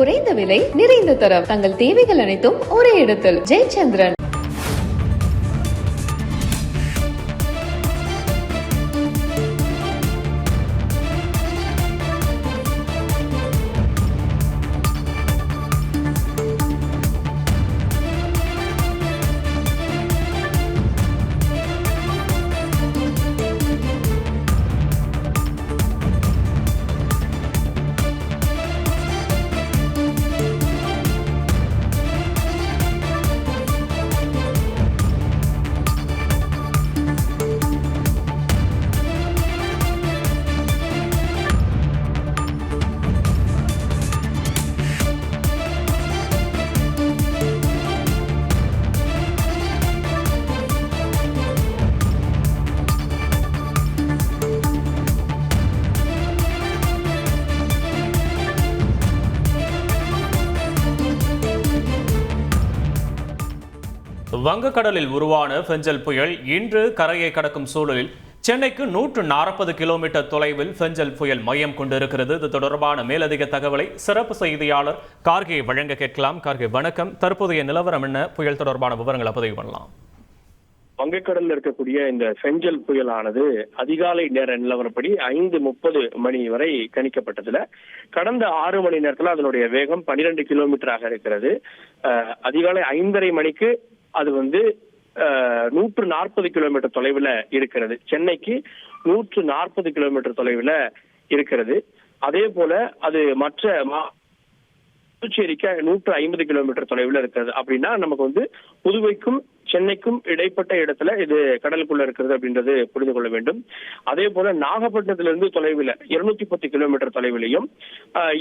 குறைந்த விலை நிறைந்த தரம் தங்கள் தேவைகள் அனைத்தும் ஒரே இடத்தில் ஜெயச்சந்திரன். வங்கக்கடலில் உருவான ஃபெஞ்சல் புயல் இன்று கரையை கடக்கும் சூழலில் சென்னைக்கு 140 கிலோமீட்டர் தொலைவில் ஃபெஞ்சல் புயல் மையம் கொண்டிருக்கிறது. இது தொடர்பான மேலதிக தகவலை சிறப்பு செய்தியாளர் கார்கே வழங்க கேட்கலாம். கார்கே, வணக்கம். தற்போதைய நிலவரம் என்ன? புயல் தொடர்பான விவரங்களை பதிவு பண்ணலாம். வங்கக்கடலில் இருக்கக்கூடிய இந்த ஃபெஞ்சல் புயலானது அதிகாலை நேர நிலவரப்படி 5:30 மணி வரை கணிக்கப்பட்டதுல கடந்த 6 மணி நேரத்துல அதனுடைய வேகம் 12 கிலோமீட்டராக இருக்கிறது. அதிகாலை 5:30 மணிக்கு அது 140 கிலோமீட்டர் தொலைவில் இருக்கிறது. சென்னைக்கு 140 கிலோமீட்டர் தொலைவில் இருக்கிறது. அதே போல அது மற்ற புதுச்சேரிக்கு 150 கிலோமீட்டர் தொலைவில் இருக்கிறது. அப்படின்னா நமக்கு புதுவைக்கும் சென்னைக்கும் இடைப்பட்ட இடத்துல இது கடலுக்குள்ள இருக்கிறது அப்படின்றது புரிந்து கொள்ள வேண்டும். அதே போல நாகப்பட்டினத்திலிருந்து தொலைவில் 210 கிலோமீட்டர் தொலைவிலையும்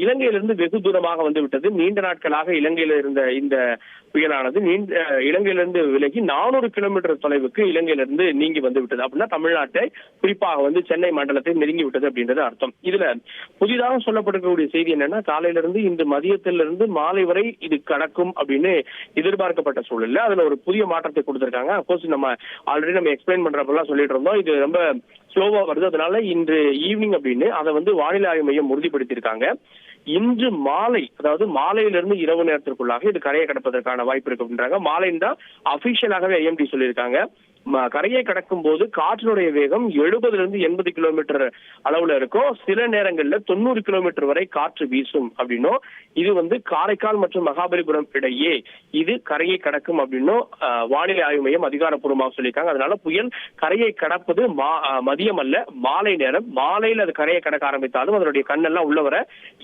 இலங்கையிலிருந்து வெகு தூரமாக வந்து விட்டது. நீண்ட நாட்களாக இலங்கையில இருந்த இந்த புயலானது இலங்கையிலிருந்து விலகி 400 கிலோமீட்டர் தொலைவுக்கு இலங்கையிலிருந்து நீங்கி வந்து விட்டது. அப்படின்னா தமிழ்நாட்டை குறிப்பாக சென்னை மண்டலத்தை நெருங்கி விட்டது அப்படின்றது அர்த்தம். இதுல புதிதாக சொல்லப்படக்கூடிய செய்தி என்னன்னா, காலையிலிருந்து இன்று மதியத்திலிருந்து மாலை வரை இது கடக்கும் அப்படின்னு எதிர்பார்க்கப்பட்ட சூழல்ல அதுல ஒரு புதிய மாற்றத்தை கொடுத்திருக்காங்க. அப்கோர்ஸ் நம்ம ஆல்ரெடி எக்ஸ்பிளைன் பண்றப்பெல்லாம் சொல்லிட்டு இருந்தோம், இது ரொம்ப ஸ்லோவா வருது, அதனால இன்று ஈவினிங் அப்படின்னு அதை வானிலை ஆய்வு மையம் உறுதிப்படுத்தியிருக்காங்க. இன்று மாலை, அதாவது மாலையிலிருந்து இரவு நேரத்திற்குள்ளாக இது கரையை கடப்பதற்கான வாய்ப்பு இருக்கு அப்படின்றாங்க. மாலைன்னு தான் அபிஷியலாகவே ஐஎம்டி சொல்லியிருக்காங்க. கரையை கடக்கும் போது காற்றினுடைய வேகம் 70-80 கிலோமீட்டர் அளவுல இருக்கும். சில நேரங்கள்ல 90 கிலோமீட்டர் வரை காற்று வீசும் அப்படின்னும், இது காரைக்கால் மற்றும் மகாபலிபுரம் இடையே இது கரையை கடக்கும் அப்படின்னும் வானிலை ஆய்வு மையம் அதிகாரப்பூர்வமாக சொல்லியிருக்காங்க. அதனால புயல் கரையை கடப்பது மதியம் அல்ல, மாலை நேரம். மாலையில் அது கரையை கடக்க ஆரம்பித்தாலும் அதனுடைய கண்ணெல்லாம் உள்ள வர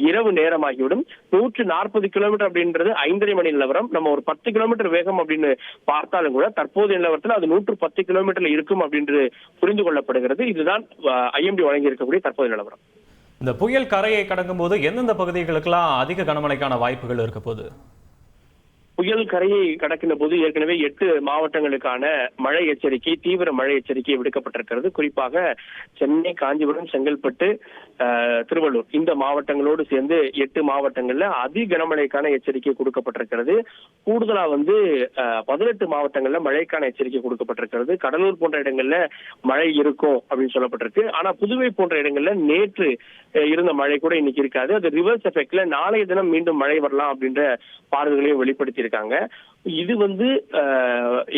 இரவு நேரமாகிவிடும். 140 கிலோமீட்டர் அப்படின்றது 5:30 மணி நிலவரம். நம்ம ஒரு 10 கிலோமீட்டர் வேகம் அப்படின்னு பார்த்தாலும் கூட தற்போதைய நிலவரத்தில் அது 110 கிலோமீட்டர்ல இருக்கும் அப்படின்னு புரிந்து கொள்ளப்படுகிறது. இதுதான் ஐஎம்டி வழங்கி இருக்கக்கூடிய தற்போதைய நிலவரம். இந்த புயல் கரையை கடக்கும் போது எந்தெந்த பகுதிகளுக்கெல்லாம் அதிக கனமழைக்கான வாய்ப்புகள் இருக்க போது? புயல் கரையை கடக்கின்ற போது ஏற்கனவே 8 மாவட்டங்களுக்கான மழை எச்சரிக்கை, தீவிர மழை எச்சரிக்கை விடுக்கப்பட்டிருக்கிறது. குறிப்பாக சென்னை, காஞ்சிபுரம், செங்கல்பட்டு, திருவள்ளூர் இந்த மாவட்டங்களோடு சேர்ந்து 8 மாவட்டங்கள்ல அதி கனமழைக்கான எச்சரிக்கை கொடுக்கப்பட்டிருக்கிறது. கூடுதலா 18 மாவட்டங்கள்ல மழைக்கான எச்சரிக்கை கொடுக்கப்பட்டிருக்கிறது. கடலூர் போன்ற இடங்கள்ல மழை இருக்கும் அப்படின்னு சொல்லப்பட்டிருக்கு. ஆனா புதுவை போன்ற இடங்கள்ல நேற்று இருந்த மழை கூட இன்னைக்கு இருக்காது. அது ரிவர்ஸ் எஃபெக்ட்ல நாளைய தினம் மீண்டும் மழை வரலாம் அப்படின்ற பார்வைகளையும் வெளிப்படுத்தி இருக்காங்க. இது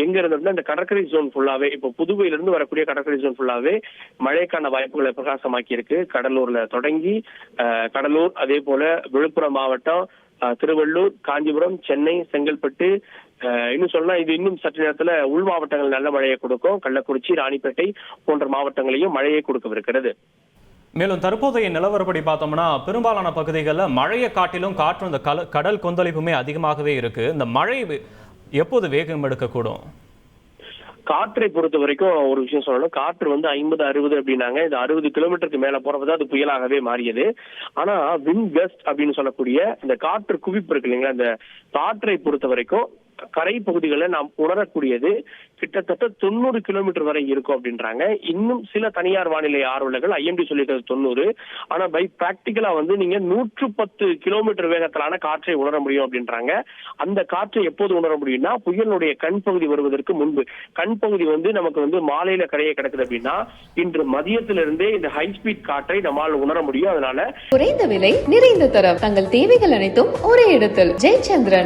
எங்க இருந்ததுன்னா இந்த கடற்கரை ஜோன் ஃபுல்லாவே, இப்போ புதுவையில இருந்து வரக்கூடிய கடற்கரை ஜோன் ஃபுல்லாவே மழைக்கான வாய்ப்புகளை பிரகாசமாக்கி இருக்கு. கடலூர்ல தொடங்கி கடலூர், அதே போல விழுப்புரம் மாவட்டம், திருவள்ளூர், காஞ்சிபுரம், சென்னை, செங்கல்பட்டு, இன்னும் சொன்னா இது இன்னும் சற்று நேரத்துல உள் மாவட்டங்கள் நல்ல மழையை கொடுக்கும். கள்ளக்குறிச்சி, ராணிப்பேட்டை போன்ற மாவட்டங்களையும் மழையை கொடுக்கவிருக்கிறது. மேலும் தற்போதைய நிலவரப்படி பார்த்தோம்னா பெரும்பாலான பகுதிகளில் மழையை காட்டிலும் காற்று இந்த கடல் கொந்தளிப்புமே அதிகமாகவே இருக்கு. இந்த மழை எப்போது வேகம் எடுக்கக்கூடும்? காற்றை பொறுத்த வரைக்கும் ஒரு விஷயம் சொல்லணும். காற்று 50-60 அப்படின்னாங்க. இது 60 கிலோமீட்டருக்கு மேல போறப்பதான் அது புயலாகவே மாறியது. ஆனா விண்ட் கஸ்ட் அப்படின்னு சொல்லக்கூடிய இந்த காற்று குவிப்பு இருக்கு இல்லைங்களா, இந்த காற்றை பொறுத்த வரைக்கும் கரை பகுதிகளில் நாம் உணரக்கூடியது கிட்டத்தட்ட 90 கிலோமீட்டர் வரை இருக்கும் அப்படின்றாங்க. இன்னும் சில தனியார் வானிலை ஆர்வலர்கள் IMD சொல்லியிருக்கிறது 90, ஆனா பை பிராக்டிகலா நீங்க 110 கிலோமீட்டர் வேகத்திலான காற்றை உணர முடியும் அப்படின்றாங்க. அந்த காற்றை எப்போது உணர முடியும்னா புயலுடைய கண் பகுதி வருவதற்கு முன்பு. கண் பகுதி நமக்கு மாலையில கரையை கிடக்குது அப்படின்னா இன்று மதியத்திலிருந்தே இந்த ஹை ஸ்பீட் காற்றை நம்மால் உணர முடியும். அதனால குறைந்த விலை நிறைந்த தரம் தங்கள் தேவைகள் அனைத்தும் ஒரே இடத்தில். ஜெயச்சந்திரன்.